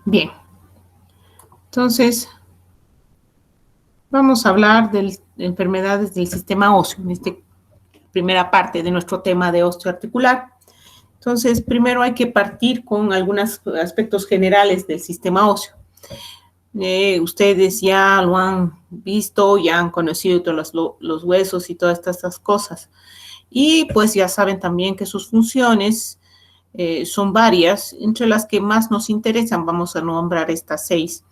Bien, entonces vamos a hablar de enfermedades del sistema óseo, en esta primera parte de nuestro tema de osteoarticular. Entonces, primero hay que partir con algunos aspectos generales del sistema óseo. Ustedes ya lo han visto, ya han conocido todos los huesos y todas estas cosas. Y pues ya saben también que sus funciones son varias, entre las que más nos interesan. Vamos a nombrar estas 6.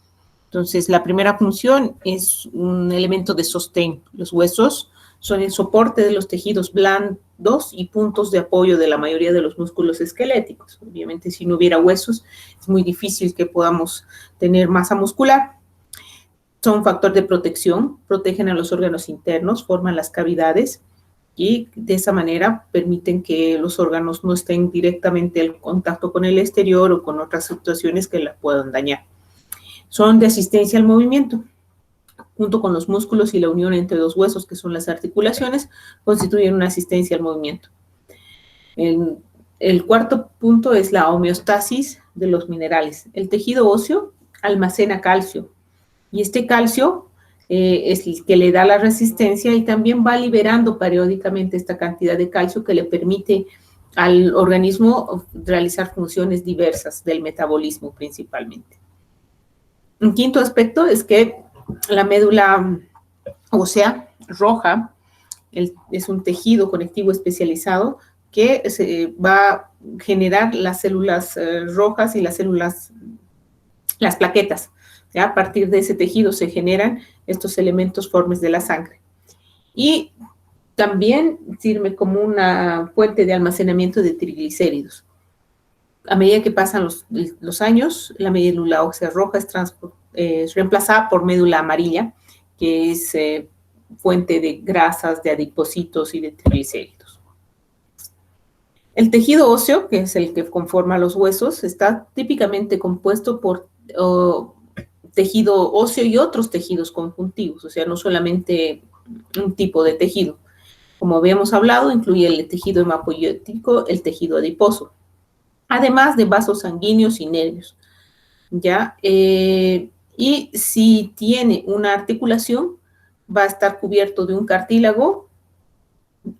Entonces, la primera función es un elemento de sostén. Los huesos son el soporte de los tejidos blandos y puntos de apoyo de la mayoría de los músculos esqueléticos. Obviamente, si no hubiera huesos, es muy difícil que podamos tener masa muscular. Son un factor de protección, protegen a los órganos internos, forman las cavidades y de esa manera permiten que los órganos no estén directamente en contacto con el exterior o con otras situaciones que la puedan dañar. Son de asistencia al movimiento. Junto con los músculos y la unión entre dos huesos, que son las articulaciones, constituyen una asistencia al movimiento. El cuarto punto es la homeostasis de los minerales. El tejido óseo almacena calcio y este calcio es el que le da la resistencia y también va liberando periódicamente esta cantidad de calcio que le permite al organismo realizar funciones diversas del metabolismo principalmente. Un quinto aspecto es que la médula ósea roja es un tejido conectivo especializado que va a generar las células rojas y las plaquetas. ¿Ya? A partir de ese tejido se generan estos elementos formes de la sangre. Y también sirve como una fuente de almacenamiento de triglicéridos. A medida que pasan los años, la médula ósea roja es reemplazada por médula amarilla, que es fuente de grasas, de adipocitos y de triglicéridos. El tejido óseo, que es el que conforma los huesos, está típicamente compuesto por tejido óseo y otros tejidos conjuntivos, o sea, no solamente un tipo de tejido. Como habíamos hablado, incluye el tejido hemapoyético, el tejido adiposo, además de vasos sanguíneos y nervios, ¿ya? Y si tiene una articulación, va a estar cubierto de un cartílago,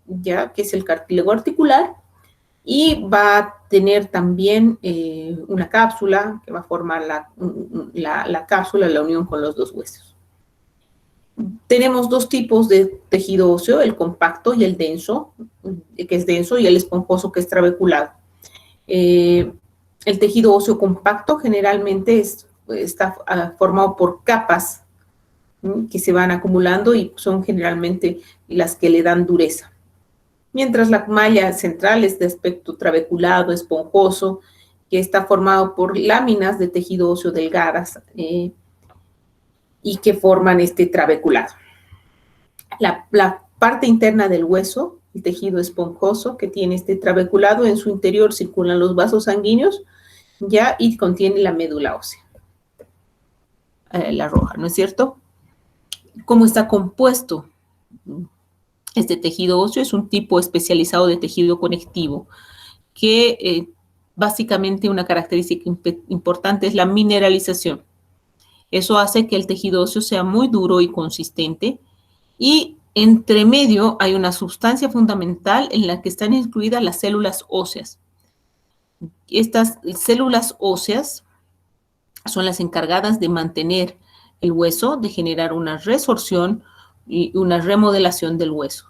¿ya? Que es el cartílago articular, y va a tener también una cápsula que va a formar la cápsula, la unión con los dos huesos. Tenemos dos tipos de tejido óseo, el compacto y el denso, que es denso, y el esponjoso, que es trabeculado. El tejido óseo compacto generalmente está formado por capas que se van acumulando y son generalmente las que le dan dureza. Mientras la malla central es de aspecto trabeculado, esponjoso, que está formado por láminas de tejido óseo delgadas y que forman este trabeculado. La parte interna del hueso, el tejido esponjoso, que tiene este trabeculado, en su interior circulan los vasos sanguíneos, ya, y contiene la médula ósea, la roja, ¿no es cierto? ¿Cómo está compuesto? Este tejido óseo es un tipo especializado de tejido conectivo, que básicamente una característica importante es la mineralización. Eso hace que el tejido óseo sea muy duro y consistente, y entre medio hay una sustancia fundamental en la que están incluidas las células óseas. Estas células óseas son las encargadas de mantener el hueso, de generar una resorción y una remodelación del hueso.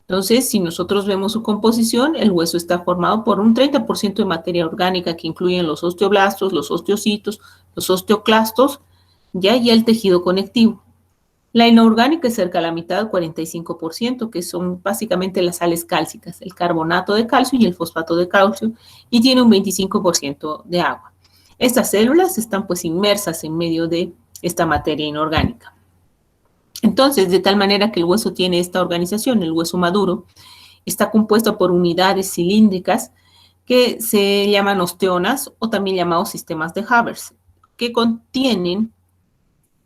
Entonces, si nosotros vemos su composición, el hueso está formado por un 30% de materia orgánica, que incluyen los osteoblastos, los osteocitos, los osteoclastos, ya, y el tejido conectivo. La inorgánica es cerca de la mitad, 45%, que son básicamente las sales cálcicas, el carbonato de calcio y el fosfato de calcio, y tiene un 25% de agua. Estas células están pues inmersas en medio de esta materia inorgánica. Entonces, de tal manera que el hueso tiene esta organización, el hueso maduro, está compuesto por unidades cilíndricas que se llaman osteonas, o también llamados sistemas de Haber, que contienen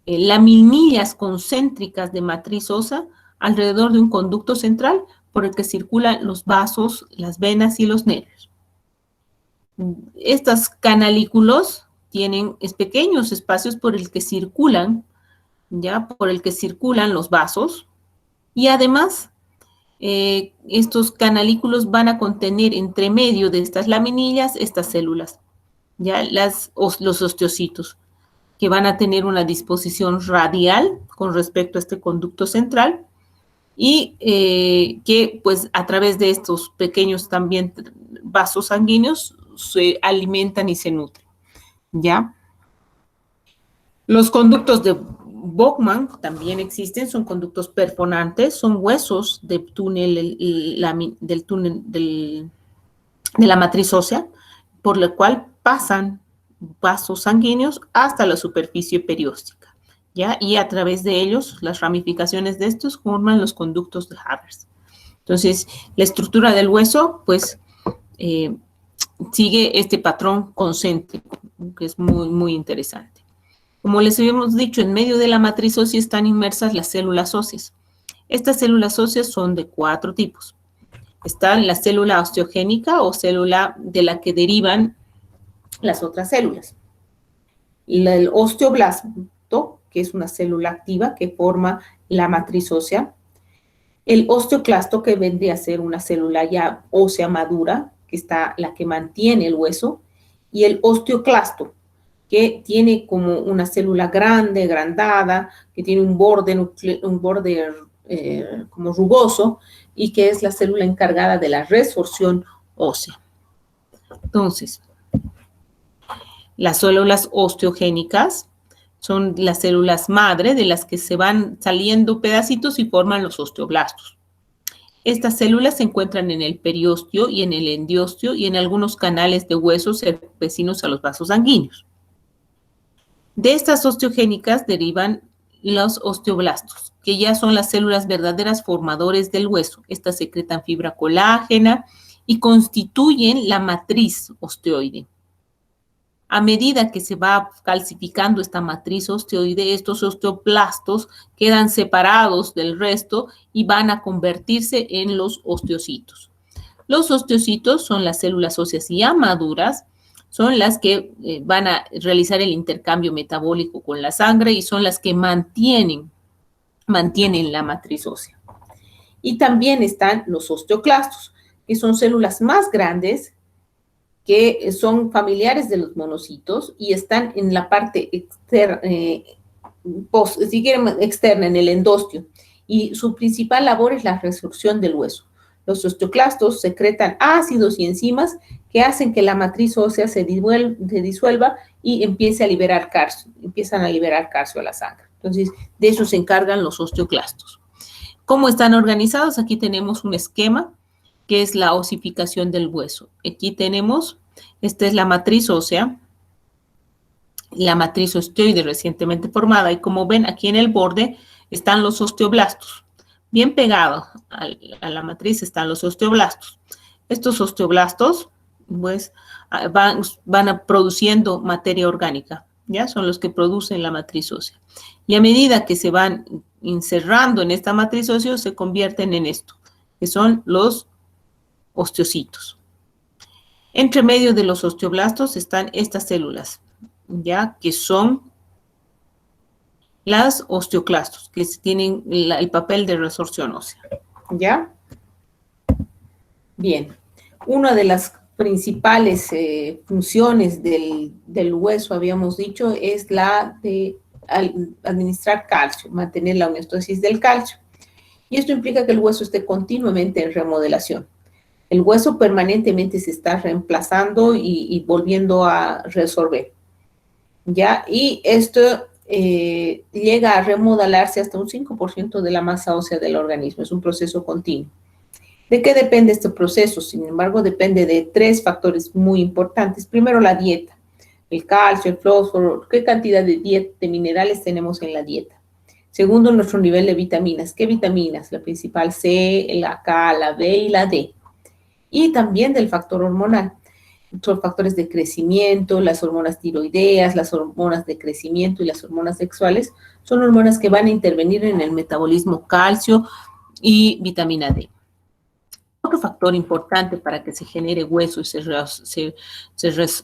laminillas concéntricas de matriz ósea alrededor de un conducto central por el que circulan los vasos, las venas y los nervios. Estos canalículos tienen pequeños espacios por el que circulan, ¿ya? Por el que circulan los vasos. Y además, estos canalículos van a contener entre medio de estas laminillas estas células, ¿ya? Los osteocitos, que van a tener una disposición radial con respecto a este conducto central y que pues a través de estos pequeños también vasos sanguíneos se alimentan y se nutren, ¿ya? Los conductos de Bowman también existen, son conductos perforantes, son huesos del túnel, de la matriz ósea, por lo cual pasan vasos sanguíneos hasta la superficie perióstica, ¿ya? Y a través de ellos, las ramificaciones de estos forman los conductos de Havers. Entonces, la estructura del hueso, pues, sigue este patrón concéntrico, que es muy, muy interesante. Como les habíamos dicho, en medio de la matriz ósea están inmersas las células óseas. Estas células óseas son de 4 tipos. Está la célula osteogénica o célula de la que derivan las otras células. El osteoblasto, que es una célula activa que forma la matriz ósea. El osteoclasto, que vendría a ser una célula ya ósea madura, que está la que mantiene el hueso. Y el osteoclasto, que tiene como una célula grande, agrandada, que tiene un borde como rugoso y que es la célula encargada de la resorción ósea. Entonces, las células osteogénicas son las células madre de las que se van saliendo pedacitos y forman los osteoblastos. Estas células se encuentran en el periósteo y en el endosteo y en algunos canales de huesos vecinos a los vasos sanguíneos. De estas osteogénicas derivan los osteoblastos, que ya son las células verdaderas formadores del hueso. Estas secretan fibra colágena y constituyen la matriz osteoide. A medida que se va calcificando esta matriz osteoide, estos osteoblastos quedan separados del resto y van a convertirse en los osteocitos. Los osteocitos son las células óseas ya maduras, son las que van a realizar el intercambio metabólico con la sangre y son las que mantienen la matriz ósea. Y también están los osteoclastos, que son células más grandes, que son familiares de los monocitos y están en la parte externa, externa, en el endosteo. Y su principal labor es la resorción del hueso. Los osteoclastos secretan ácidos y enzimas que hacen que la matriz ósea se disuelva y empiezan a liberar calcio a la sangre. Entonces, de eso se encargan los osteoclastos. ¿Cómo están organizados? Aquí tenemos un esquema que es la osificación del hueso. Aquí tenemos, esta es la matriz ósea, la matriz osteoide recientemente formada, y como ven aquí en el borde están los osteoblastos. Bien pegados a la matriz están los osteoblastos. Estos osteoblastos, pues, van produciendo materia orgánica, ¿ya? Son los que producen la matriz ósea. Y a medida que se van encerrando en esta matriz ósea, se convierten en esto, que son los osteocitos. Entre medio de los osteoblastos están estas células, ¿ya? Que son las osteoclastos, que tienen el papel de resorción ósea, ¿ya? Bien, una de las principales funciones del hueso, habíamos dicho, es la de administrar calcio, mantener la homeostasis del calcio. Y esto implica que el hueso esté continuamente en remodelación. El hueso permanentemente se está reemplazando y volviendo a resorber, ¿ya? Y esto llega a remodelarse hasta un 5% de la masa ósea del organismo. Es un proceso continuo. ¿De qué depende este proceso? Sin embargo, depende de 3 factores muy importantes. Primero, la dieta. El calcio, el fósforo, qué cantidad de minerales tenemos en la dieta. Segundo, nuestro nivel de vitaminas. ¿Qué vitaminas? La principal C, la K, la B y la D. Y también del factor hormonal. Son factores de crecimiento, las hormonas tiroideas, las hormonas de crecimiento y las hormonas sexuales. Son hormonas que van a intervenir en el metabolismo calcio y vitamina D. Otro factor importante para que se genere hueso y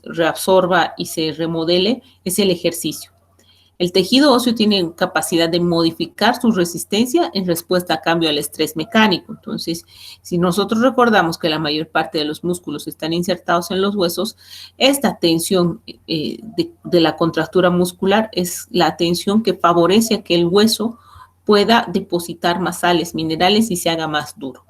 reabsorba y se remodele es el ejercicio. El tejido óseo tiene capacidad de modificar su resistencia en respuesta a cambio al estrés mecánico. Entonces, si nosotros recordamos que la mayor parte de los músculos están insertados en los huesos, esta tensión de la contractura muscular es la tensión que favorece a que el hueso pueda depositar más sales minerales y se haga más duro.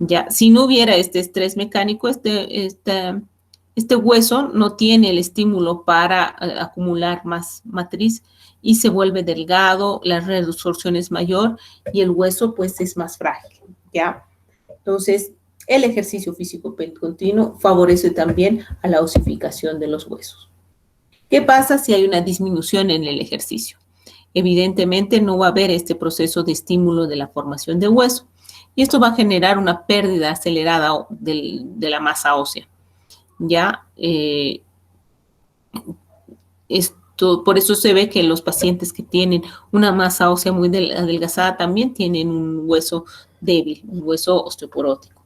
Ya, si no hubiera este estrés mecánico, este hueso no tiene el estímulo para acumular más matriz y se vuelve delgado, la reabsorción es mayor y el hueso pues es más frágil, ¿ya? Entonces, el ejercicio físico continuo favorece también a la osificación de los huesos. ¿Qué pasa si hay una disminución en el ejercicio? Evidentemente no va a haber este proceso de estímulo de la formación de hueso y esto va a generar una pérdida acelerada de la masa ósea. Ya, por eso se ve que los pacientes que tienen una masa ósea muy adelgazada también tienen un hueso débil, un hueso osteoporótico.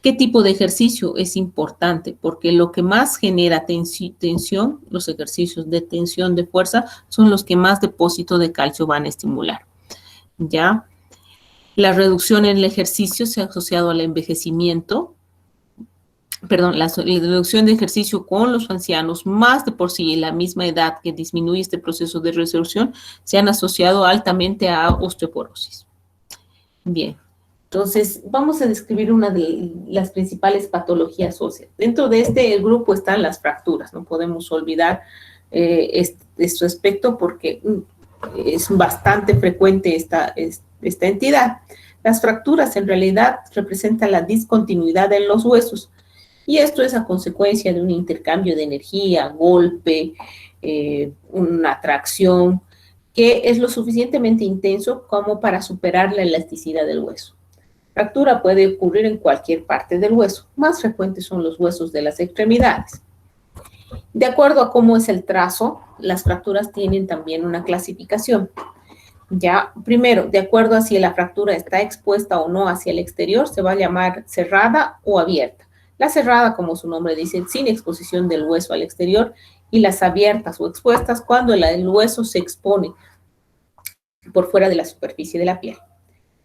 ¿Qué tipo de ejercicio es importante? Porque lo que más genera tensión, los ejercicios de tensión de fuerza, son los que más depósito de calcio van a estimular. ¿Ya? La reducción en el ejercicio se ha asociado al envejecimiento. Perdón, la reducción de ejercicio con los ancianos, más de por sí en la misma edad que disminuye este proceso de resorción, se han asociado altamente a osteoporosis. Bien, entonces vamos a describir una de las principales patologías óseas. Dentro de este grupo están las fracturas, no podemos olvidar este aspecto porque es bastante frecuente esta entidad. Las fracturas en realidad representan la discontinuidad en los huesos. Y esto es a consecuencia de un intercambio de energía, golpe, una tracción, que es lo suficientemente intenso como para superar la elasticidad del hueso. Fractura puede ocurrir en cualquier parte del hueso. Más frecuentes son los huesos de las extremidades. De acuerdo a cómo es el trazo, las fracturas tienen también una clasificación. Ya, primero, de acuerdo a si la fractura está expuesta o no hacia el exterior, se va a llamar cerrada o abierta. La cerrada, como su nombre dice, sin exposición del hueso al exterior, y las abiertas o expuestas cuando el hueso se expone por fuera de la superficie de la piel.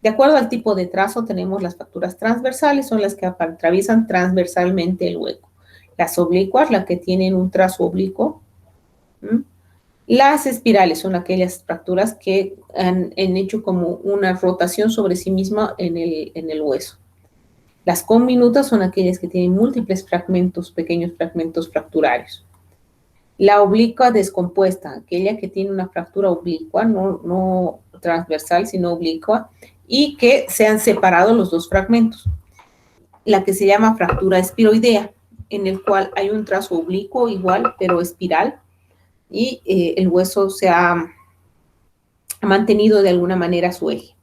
De acuerdo al tipo de trazo, tenemos las fracturas transversales, son las que atraviesan transversalmente el hueco. Las oblicuas, las que tienen un trazo oblicuo. Las espirales son aquellas fracturas que han hecho como una rotación sobre sí misma en el hueso. Las conminutas son aquellas que tienen múltiples fragmentos, pequeños fragmentos fracturarios. La oblicua descompuesta, aquella que tiene una fractura oblicua, no transversal, sino oblicua, y que se han separado los dos fragmentos. La que se llama fractura espiroidea, en el cual hay un trazo oblicuo igual, pero espiral, y el hueso se ha mantenido de alguna manera su eje.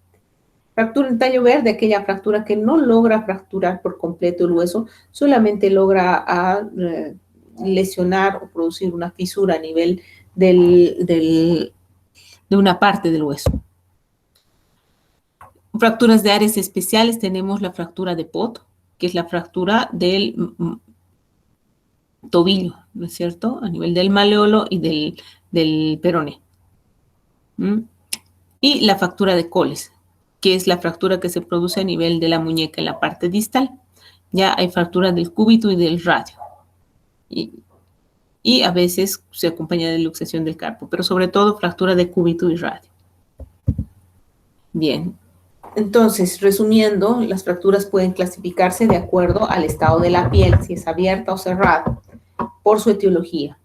Fractura en tallo verde, aquella fractura que no logra fracturar por completo el hueso, solamente logra lesionar o producir una fisura a nivel de una parte del hueso. Fracturas de áreas especiales, tenemos la fractura de Pot, que es la fractura del tobillo, ¿no es cierto? A nivel del maleolo y del peroné. Y la fractura de Coles, que es la fractura que se produce a nivel de la muñeca en la parte distal. Ya hay fractura del cúbito y del radio. Y a veces se acompaña de luxación del carpo, pero sobre todo fractura de cúbito y radio. Bien, entonces, resumiendo, las fracturas pueden clasificarse de acuerdo al estado de la piel, si es abierta o cerrada, por su etiología.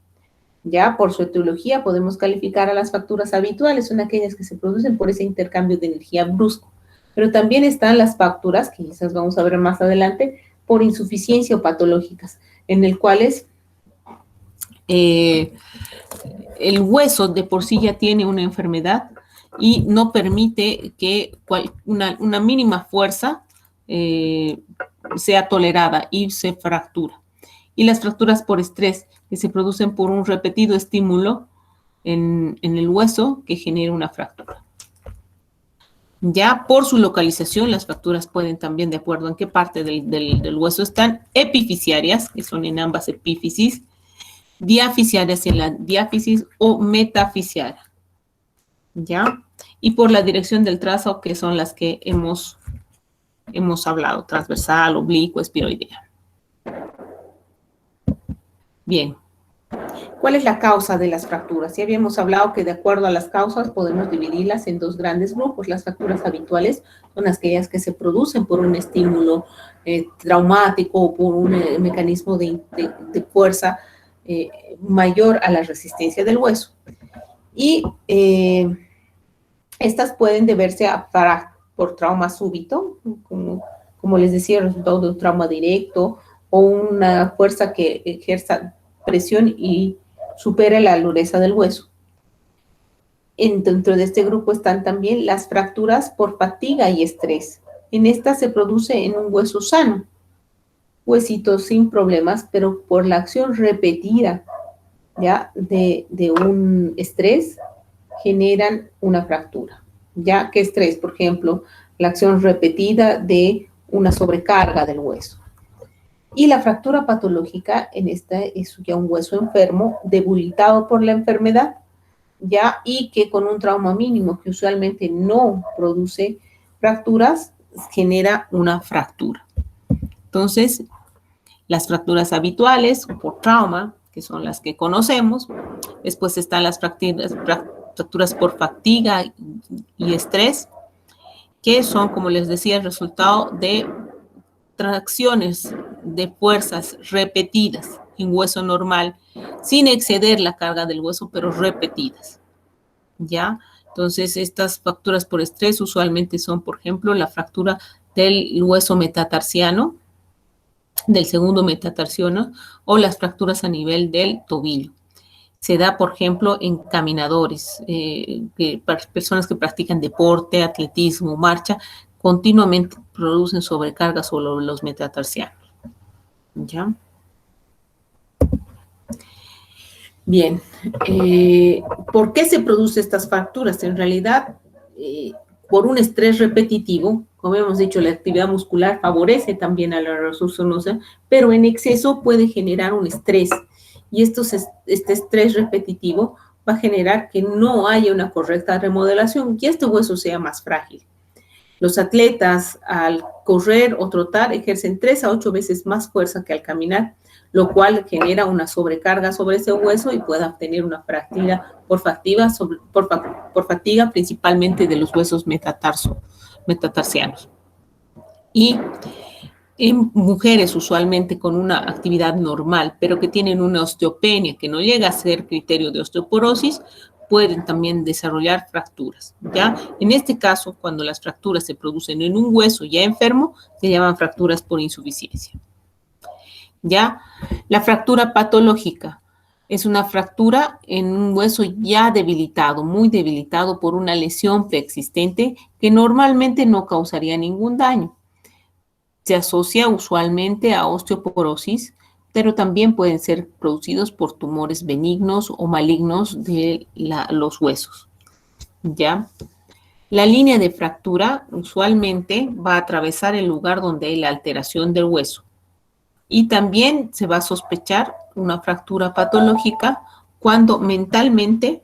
Ya, por su etiología podemos calificar a las fracturas habituales, son aquellas que se producen por ese intercambio de energía brusco. Pero también están las fracturas, que quizás vamos a ver más adelante, por insuficiencia o patológicas, en el cuales el hueso de por sí ya tiene una enfermedad y no permite que una mínima fuerza sea tolerada y se fractura. Y las fracturas por estrés, que se producen por un repetido estímulo en el hueso que genera una fractura. Ya por su localización, las fracturas pueden también, de acuerdo en qué parte del hueso están, epifisiarias, que son en ambas epífisis, diafisiarias en la diáfisis o metafisiaria. ¿Ya? Y por la dirección del trazo, que son las que hemos hablado, transversal, oblicuo, espiroidea. Bien. ¿Cuál es la causa de las fracturas? Ya habíamos hablado que de acuerdo a las causas podemos dividirlas en dos grandes grupos. Las fracturas habituales son aquellas que se producen por un estímulo traumático o por un mecanismo de fuerza mayor a la resistencia del hueso. Y estas pueden deberse por trauma súbito, como les decía, el resultado de un trauma directo o una fuerza que ejerza presión y supera la dureza del hueso. Dentro de este grupo están también las fracturas por fatiga y estrés. En esta se produce en un hueso sano, huesito sin problemas, pero por la acción repetida ya de un estrés generan una fractura. ¿Ya? ¿Qué estrés? Por ejemplo, la acción repetida de una sobrecarga del hueso. Y la fractura patológica, en esta es ya un hueso enfermo, debilitado por la enfermedad, ya, y que con un trauma mínimo, que usualmente no produce fracturas, genera una fractura. Entonces, las fracturas habituales por trauma, que son las que conocemos, después están las fracturas por fatiga y estrés, que son, como les decía, el resultado de tracciones de fuerzas repetidas en hueso normal, sin exceder la carga del hueso, pero repetidas. ¿Ya? Entonces, estas fracturas por estrés usualmente son, por ejemplo, la fractura del hueso metatarsiano, del segundo metatarsiano, o las fracturas a nivel del tobillo. Se da, por ejemplo, en caminadores, personas que practican deporte, atletismo, marcha, continuamente producen sobrecargas sobre los metatarsianos. ¿Ya? Bien. ¿Por qué se producen estas fracturas? En realidad, por un estrés repetitivo, como hemos dicho, la actividad muscular favorece también a la resorción ósea, pero en exceso puede generar un estrés. Y este estrés repetitivo va a generar que no haya una correcta remodelación y este hueso sea más frágil. Los atletas al correr o trotar ejercen 3 a 8 veces más fuerza que al caminar, lo cual genera una sobrecarga sobre ese hueso y puede obtener una fractura por fatiga, principalmente de los huesos metatarsianos. Y en mujeres usualmente con una actividad normal, pero que tienen una osteopenia que no llega a ser criterio de osteoporosis, pueden también desarrollar fracturas, ¿ya? En este caso, cuando las fracturas se producen en un hueso ya enfermo, se llaman fracturas por insuficiencia, ¿ya? La fractura patológica es una fractura en un hueso ya debilitado, muy debilitado por una lesión preexistente que normalmente no causaría ningún daño. Se asocia usualmente a osteoporosis, pero también pueden ser producidos por tumores benignos o malignos de los huesos. ¿Ya? La línea de fractura usualmente va a atravesar el lugar donde hay la alteración del hueso. Y también se va a sospechar una fractura patológica cuando mentalmente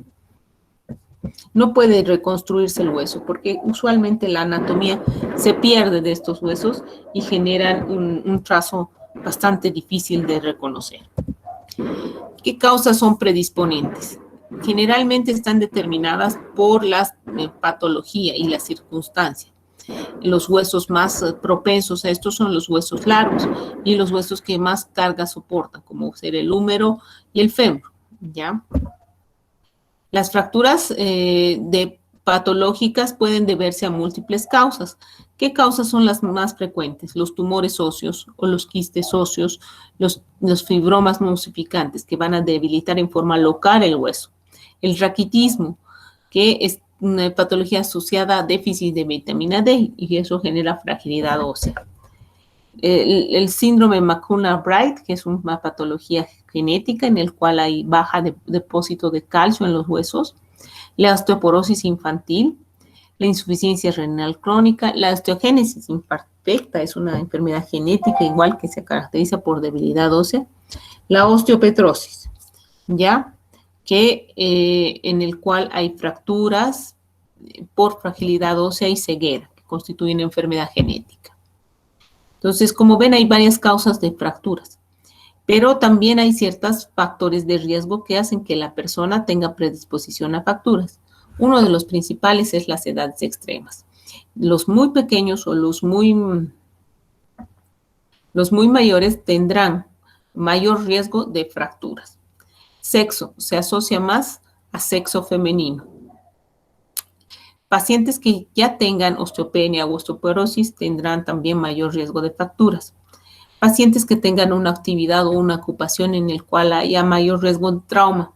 no puede reconstruirse el hueso, porque usualmente la anatomía se pierde de estos huesos y generan un trazo bastante difícil de reconocer. ¿Qué causas son predisponentes? Generalmente están determinadas por la patología y la circunstancia. Los huesos más propensos a esto son los huesos largos y los huesos que más carga soportan, como ser el húmero y el fémur, ¿ya? Las fracturas patológicas pueden deberse a múltiples causas. ¿Qué causas son las más frecuentes? Los tumores óseos o los quistes óseos, los fibromas no ossificantes que van a debilitar en forma local el hueso. El raquitismo, que es una patología asociada a déficit de vitamina D y eso genera fragilidad ósea. El síndrome Macular-Bright, que es una patología genética en el cual hay baja depósito de calcio en los huesos. La osteoporosis infantil, la insuficiencia renal crónica, la osteogénesis imperfecta es una enfermedad genética igual que se caracteriza por debilidad ósea, la osteopetrosis, ¿ya? Que en el cual hay fracturas por fragilidad ósea y ceguera, que constituyen enfermedad genética. Entonces, como ven, hay varias causas de fracturas, pero también hay ciertos factores de riesgo que hacen que la persona tenga predisposición a fracturas. Uno de los principales es las edades extremas. Los muy pequeños o los muy mayores tendrán mayor riesgo de fracturas. Sexo, se asocia más a sexo femenino. Pacientes que ya tengan osteopenia o osteoporosis tendrán también mayor riesgo de fracturas. Pacientes que tengan una actividad o una ocupación en el cual haya mayor riesgo de trauma.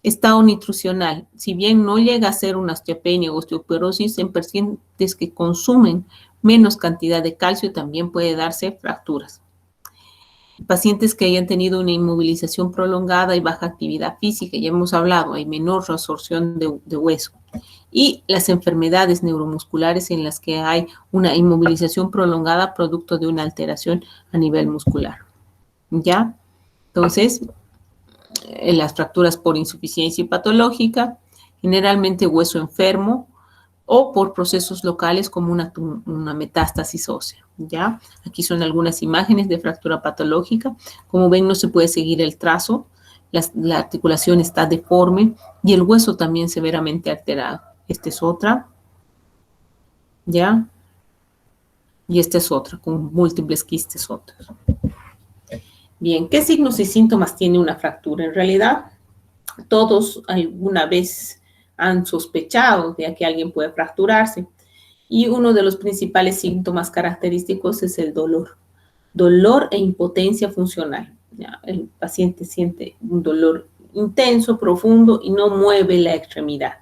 Estado nutricional, si bien no llega a ser una osteopenia o osteoporosis, en pacientes que consumen menos cantidad de calcio también puede darse fracturas. Pacientes que hayan tenido una inmovilización prolongada y baja actividad física, ya hemos hablado, hay menor reabsorción de hueso. Y las enfermedades neuromusculares en las que hay una inmovilización prolongada producto de una alteración a nivel muscular. ¿Ya? Entonces, las fracturas por insuficiencia patológica, generalmente hueso enfermo, o por procesos locales como una metástasis ósea, ¿ya? Aquí son algunas imágenes de fractura patológica. Como ven, no se puede seguir el trazo, la articulación está deforme y el hueso también severamente alterado. Esta es otra, ¿ya? Y esta es otra, con múltiples quistes otros. Bien, ¿qué signos y síntomas tiene una fractura? En realidad, todos alguna vez han sospechado de que alguien puede fracturarse. Y uno de los principales síntomas característicos es el dolor. Dolor e impotencia funcional. ¿Ya? El paciente siente un dolor intenso, profundo y no mueve la extremidad.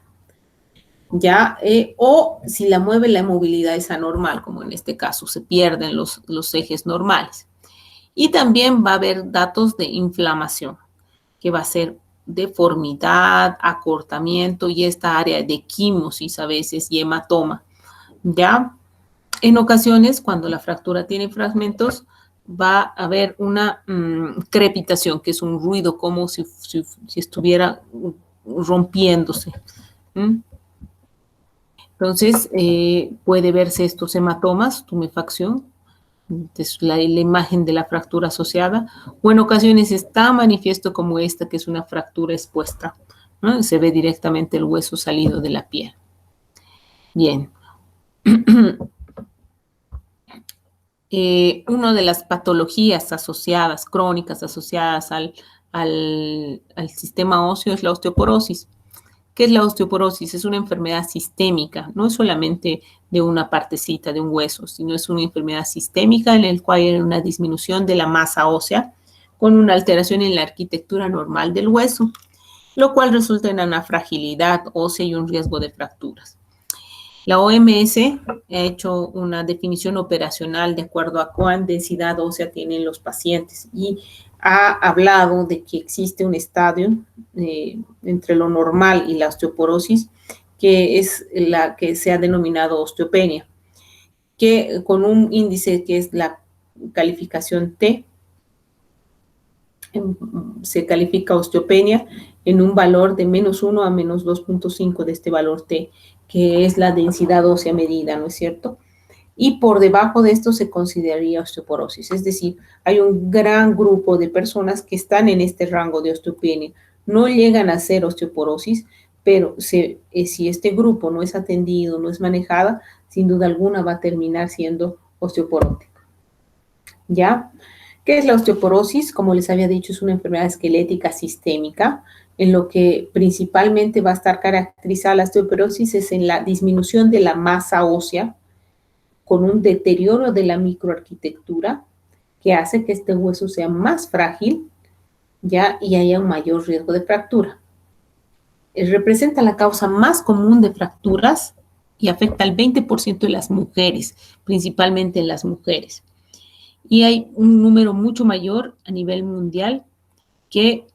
¿Ya? O si la mueve, la movilidad es anormal, como en este caso, se pierden los ejes normales. Y también va a haber datos de inflamación, que va a ser deformidad, acortamiento y esta área de quimosis a veces y hematoma. ¿Ya? En ocasiones, cuando la fractura tiene fragmentos, va a haber una crepitación, que es un ruido como si estuviera rompiéndose. Entonces, puede verse estos hematomas, tumefacción, es la imagen de la fractura asociada, o en ocasiones está manifiesto como esta, que es una fractura expuesta, ¿no? Se ve directamente el hueso salido de la piel. Bien. Una de las patologías asociadas, crónicas asociadas al sistema óseo es la osteoporosis. ¿Qué es la osteoporosis? Es una enfermedad sistémica, no es solamente de una partecita de un hueso, sino es una enfermedad sistémica en la cual hay una disminución de la masa ósea con una alteración en la arquitectura normal del hueso, lo cual resulta en una fragilidad ósea y un riesgo de fracturas. La OMS ha hecho una definición operacional de acuerdo a cuán densidad ósea tienen los pacientes y ha hablado de que existe un estadio entre lo normal y la osteoporosis, que es la que se ha denominado osteopenia, que con un índice que es la calificación T, se califica osteopenia en un valor de -1 a -2.5 de este valor T, que es la densidad ósea medida, ¿no es cierto? Y por debajo de esto se consideraría osteoporosis, es decir, hay un gran grupo de personas que están en este rango de osteopenia, no llegan a ser osteoporosis, pero si este grupo no es atendido, no es manejada, sin duda alguna va a terminar siendo osteoporótica. ¿Ya? ¿Qué es la osteoporosis? Como les había dicho, es una enfermedad esquelética sistémica, en lo que principalmente va a estar caracterizada la osteoporosis es en la disminución de la masa ósea, con un deterioro de la microarquitectura que hace que este hueso sea más frágil, ¿ya? Y haya un mayor riesgo de fractura. Representa la causa más común de fracturas y afecta al 20% de las mujeres, principalmente en las mujeres. Y hay un número mucho mayor a nivel mundial que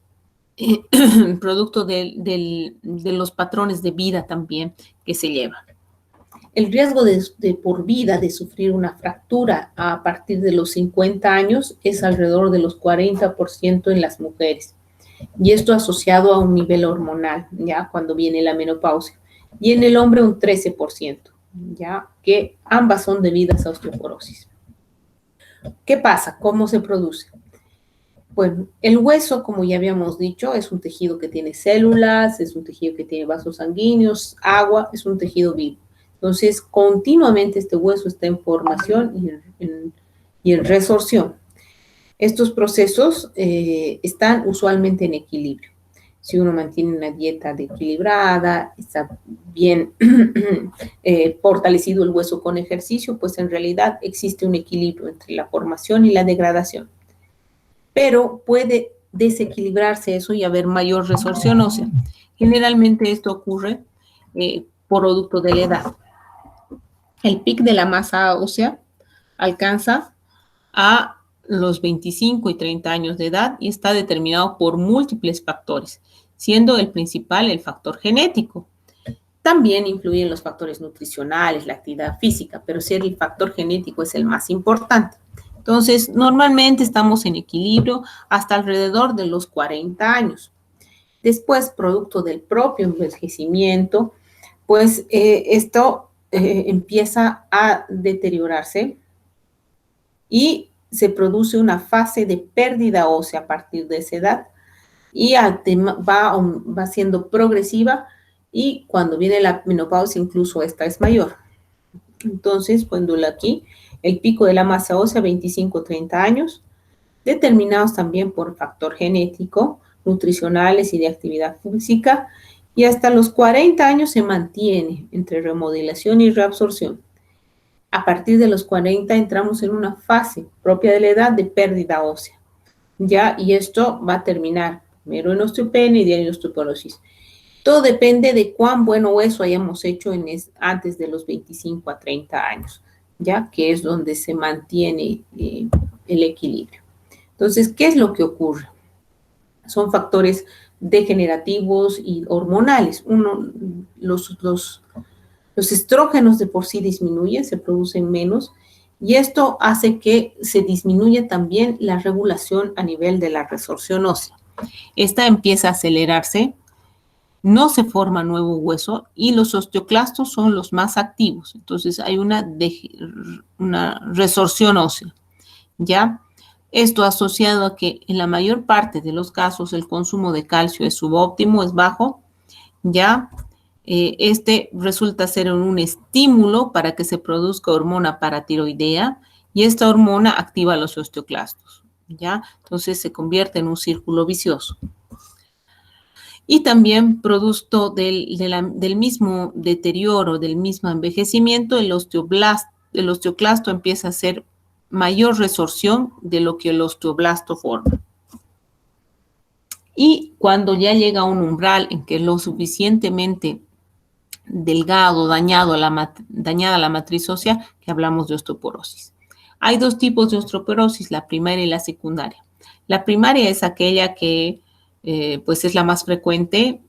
producto de los patrones de vida también que se llevan. El riesgo de por vida de sufrir una fractura a partir de los 50 años es alrededor de los 40% en las mujeres. Y esto asociado a un nivel hormonal, ya cuando viene la menopausia. Y en el hombre un 13%, ya que ambas son debidas a osteoporosis. ¿Qué pasa? ¿Cómo se produce? Bueno, el hueso, como ya habíamos dicho, es un tejido que tiene células, es un tejido que tiene vasos sanguíneos, agua, es un tejido vivo. Entonces, continuamente este hueso está en formación y en resorción. Estos procesos están usualmente en equilibrio. Si uno mantiene una dieta equilibrada, está bien fortalecido el hueso con ejercicio, pues en realidad existe un equilibrio entre la formación y la degradación. Pero puede desequilibrarse eso y haber mayor resorción ósea. Generalmente esto ocurre producto de la edad. El pic de la masa ósea alcanza a los 25 y 30 años de edad y está determinado por múltiples factores, siendo el principal el factor genético. También influyen los factores nutricionales, la actividad física, pero si el factor genético es el más importante. Entonces, normalmente estamos en equilibrio hasta alrededor de los 40 años. Después, producto del propio envejecimiento, pues esto empieza a deteriorarse y se produce una fase de pérdida ósea a partir de esa edad y va siendo progresiva y cuando viene la menopausia incluso esta es mayor. Entonces, poniéndolo aquí, el pico de la masa ósea 25-30 años, determinados también por factor genético, nutricionales y de actividad física, y hasta los 40 años se mantiene entre remodelación y reabsorción. A partir de los 40 entramos en una fase propia de la edad de pérdida ósea, ¿ya? Y esto va a terminar primero en osteopenia y en osteoporosis. Todo depende de cuán buen hueso hayamos hecho antes de los 25 a 30 años, ¿ya? Que es donde se mantiene el equilibrio. Entonces, ¿qué es lo que ocurre? Son factores degenerativos y hormonales. Los estrógenos de por sí disminuyen, se producen menos, y esto hace que se disminuya también la regulación a nivel de la resorción ósea. Esta empieza a acelerarse, no se forma nuevo hueso y los osteoclastos son los más activos. Entonces hay una resorción ósea, ¿ya? Esto asociado a que en la mayor parte de los casos el consumo de calcio es subóptimo, es bajo, ¿ya? Este resulta ser un estímulo para que se produzca hormona paratiroidea y esta hormona activa los osteoclastos, ¿ya? Entonces se convierte en un círculo vicioso. Y también producto del mismo deterioro, del mismo envejecimiento, el osteoclasto empieza a hacer mayor resorción de lo que el osteoblasto forma. Y cuando ya llega a un umbral en que es lo suficientemente delgado, dañada la matriz ósea, que hablamos de osteoporosis. Hay dos tipos de osteoporosis, la primaria y la secundaria. La primaria es aquella que pues es la más frecuente.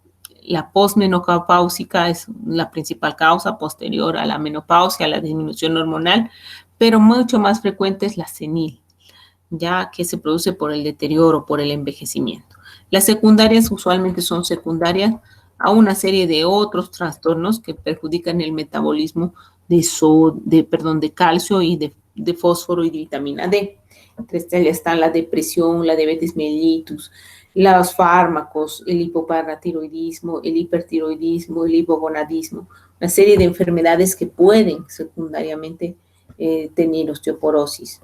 La posmenopáusica es la principal causa posterior a la menopausia, a la disminución hormonal, pero mucho más frecuente es la senil, ya que se produce por el deterioro, por el envejecimiento. Las secundarias usualmente son secundarias a una serie de otros trastornos que perjudican el metabolismo de calcio y de fósforo y de vitamina D. Entre estas ya están la depresión, la diabetes mellitus, los fármacos, el hipoparatiroidismo, el hipertiroidismo, el hipogonadismo, una serie de enfermedades que pueden secundariamente tener osteoporosis,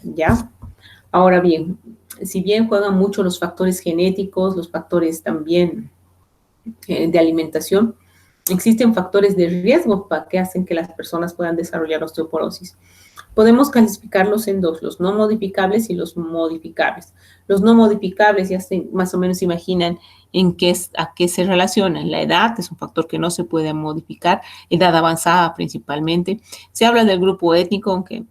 ¿ya? Ahora bien, si bien juegan mucho los factores genéticos, los factores también de alimentación, existen factores de riesgo que hacen que las personas puedan desarrollar osteoporosis. Podemos clasificarlos en dos, los no modificables y los modificables. Los no modificables ya más o menos imaginan a qué se relacionan. La edad es un factor que no se puede modificar, edad avanzada principalmente. Se habla del grupo étnico, aunque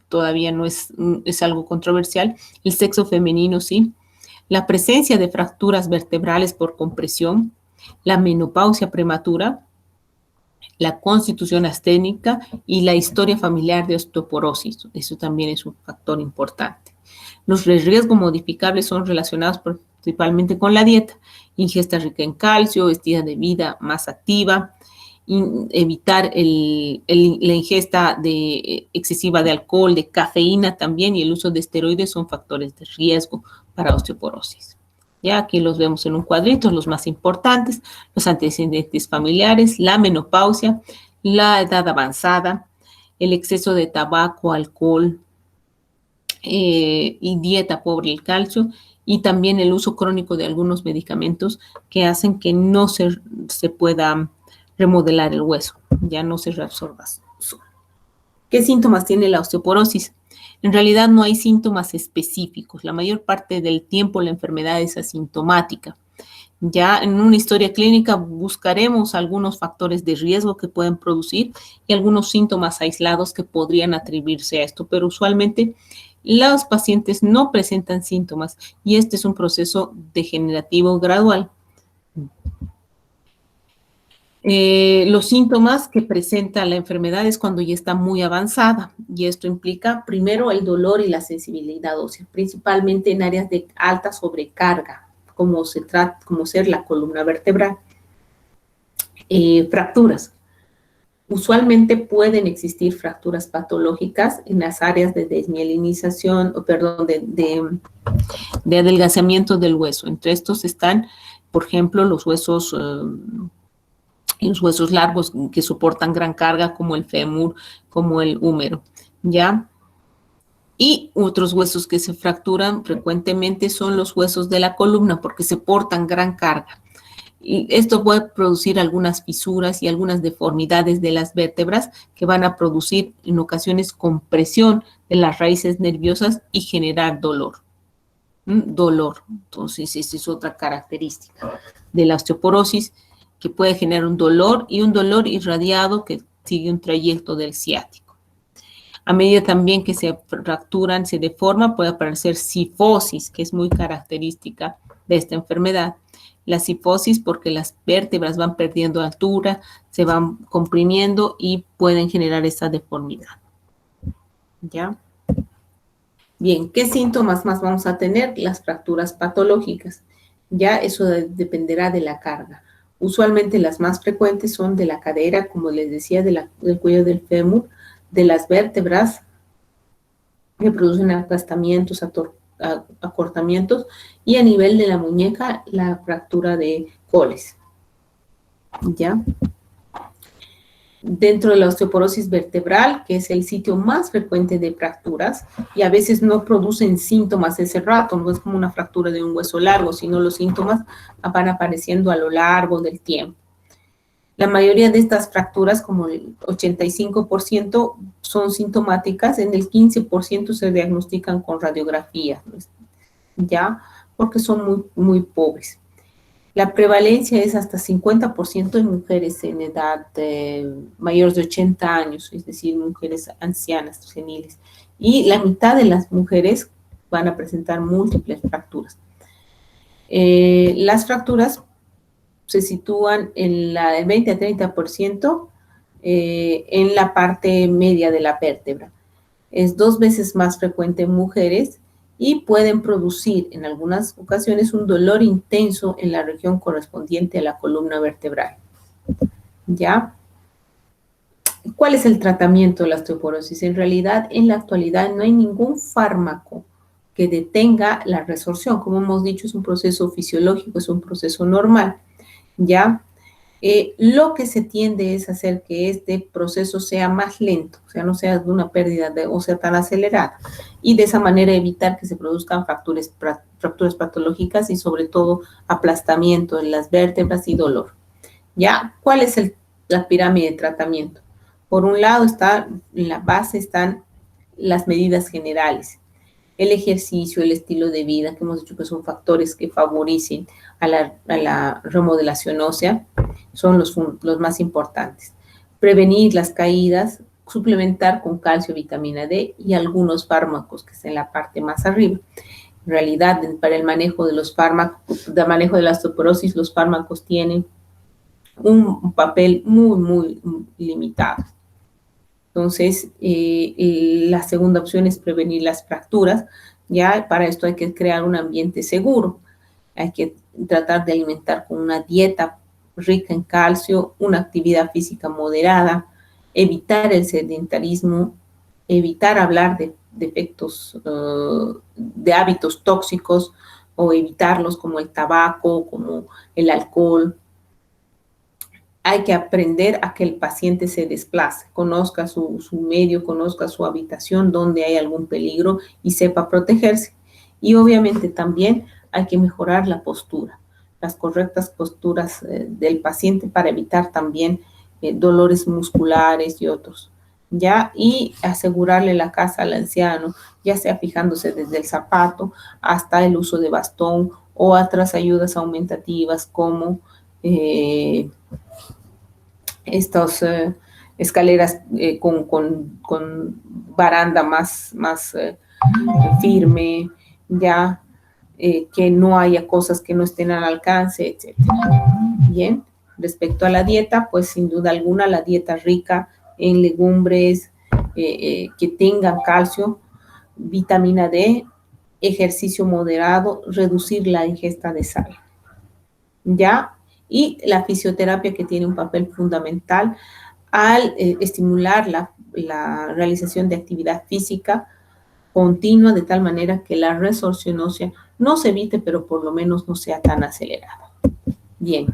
todavía no es algo controversial. El sexo femenino sí. La presencia de fracturas vertebrales por compresión, la menopausia prematura, la constitución asténica y la historia familiar de osteoporosis. Eso también es un factor importante. Los riesgos modificables son relacionados principalmente con la dieta, ingesta rica en calcio, estilo de vida más activa, evitar la ingesta excesiva de alcohol, de cafeína también, y el uso de esteroides son factores de riesgo para osteoporosis. Ya aquí los vemos en un cuadrito, los más importantes: los antecedentes familiares, la menopausia, la edad avanzada, el exceso de tabaco, alcohol y dieta pobre en calcio, y también el uso crónico de algunos medicamentos que hacen que no se pueda remodelar el hueso, ya no se reabsorba. ¿Qué síntomas tiene la osteoporosis? En realidad no hay síntomas específicos. La mayor parte del tiempo la enfermedad es asintomática. Ya en una historia clínica buscaremos algunos factores de riesgo que pueden producir y algunos síntomas aislados que podrían atribuirse a esto, pero usualmente los pacientes no presentan síntomas y este es un proceso degenerativo gradual. Los síntomas que presenta la enfermedad es cuando ya está muy avanzada, y esto implica primero el dolor y la sensibilidad ósea, principalmente en áreas de alta sobrecarga, como ser la columna vertebral. Fracturas. Usualmente pueden existir fracturas patológicas en las áreas de desmielinización, de adelgazamiento del hueso. Entre estos están, por ejemplo, los huesos largos que soportan gran carga, como el fémur, como el húmero, ¿ya? Y otros huesos que se fracturan frecuentemente son los huesos de la columna, porque soportan gran carga. Y esto puede producir algunas fisuras y algunas deformidades de las vértebras que van a producir en ocasiones compresión de las raíces nerviosas y generar dolor. Dolor. Entonces, esa es otra característica de la osteoporosis, que puede generar un dolor irradiado que sigue un trayecto del ciático. A medida también que se fracturan, se deforman, puede aparecer cifosis, que es muy característica de esta enfermedad. La cifosis porque las vértebras van perdiendo altura, se van comprimiendo y pueden generar esa deformidad. ¿Ya? Bien, ¿qué síntomas más vamos a tener? Las fracturas patológicas. Ya eso dependerá de la carga. Usualmente las más frecuentes son de la cadera, como les decía, del cuello del fémur, de las vértebras que producen aplastamientos, acortamientos, y a nivel de la muñeca, la fractura de coles. ¿Ya? Dentro de la osteoporosis vertebral, que es el sitio más frecuente de fracturas, y a veces no producen síntomas ese rato, no es como una fractura de un hueso largo, sino los síntomas van apareciendo a lo largo del tiempo. La mayoría de estas fracturas, como el 85%, son sintomáticas, en el 15% se diagnostican con radiografía, ¿ya? Porque son muy, muy pobres. La prevalencia es hasta 50% en mujeres en edad mayores de 80 años, es decir, mujeres ancianas, seniles. Y la mitad de las mujeres van a presentar múltiples fracturas. Las fracturas se sitúan en el 20 a 30% en la parte media de la vértebra. Es 2 veces más frecuente en mujeres y pueden producir en algunas ocasiones un dolor intenso en la región correspondiente a la columna vertebral. ¿Ya? ¿Cuál es el tratamiento de la osteoporosis? En realidad, en la actualidad no hay ningún fármaco que detenga la resorción. Como hemos dicho, es un proceso fisiológico, es un proceso normal. ¿Ya? Lo que se tiende es hacer que este proceso sea más lento, o sea, no sea de una pérdida ósea tan acelerada, y de esa manera evitar que se produzcan fracturas patológicas y sobre todo aplastamiento en las vértebras y dolor. ¿Ya? ¿Cuál es la pirámide de tratamiento? Por un lado en la base están las medidas generales, el ejercicio, el estilo de vida, que hemos dicho que son factores que favorecen a la remodelación ósea, son los más importantes. Prevenir las caídas, suplementar con calcio, vitamina D y algunos fármacos que están en la parte más arriba. En realidad, para el manejo de los fármacos, de manejo de la osteoporosis, los fármacos tienen un papel muy limitado. Entonces, la segunda opción es prevenir las fracturas. Ya para esto hay que crear un ambiente seguro. Hay que tratar de alimentar con una dieta rica en calcio, una actividad física moderada, evitar el sedentarismo, evitar hablar de efectos, de hábitos tóxicos o evitarlos como el tabaco, como el alcohol. Hay que aprender a que el paciente se desplace, conozca su medio, conozca su habitación, donde hay algún peligro y sepa protegerse. Y obviamente también hay que mejorar la postura, las correctas posturas del paciente para evitar también dolores musculares y otros. ¿Ya? Y asegurarle la casa al anciano, ya sea fijándose desde el zapato hasta el uso de bastón o otras ayudas aumentativas como estas escaleras con baranda más firme, ya que no haya cosas que no estén al alcance, etc. Bien, respecto a la dieta, pues sin duda alguna la dieta rica en legumbres que tengan calcio, vitamina D, ejercicio moderado, reducir la ingesta de sal. ¿Ya? Y la fisioterapia que tiene un papel fundamental al estimular la realización de actividad física continua de tal manera que la resorción ósea no se evite, pero por lo menos no sea tan acelerada. Bien.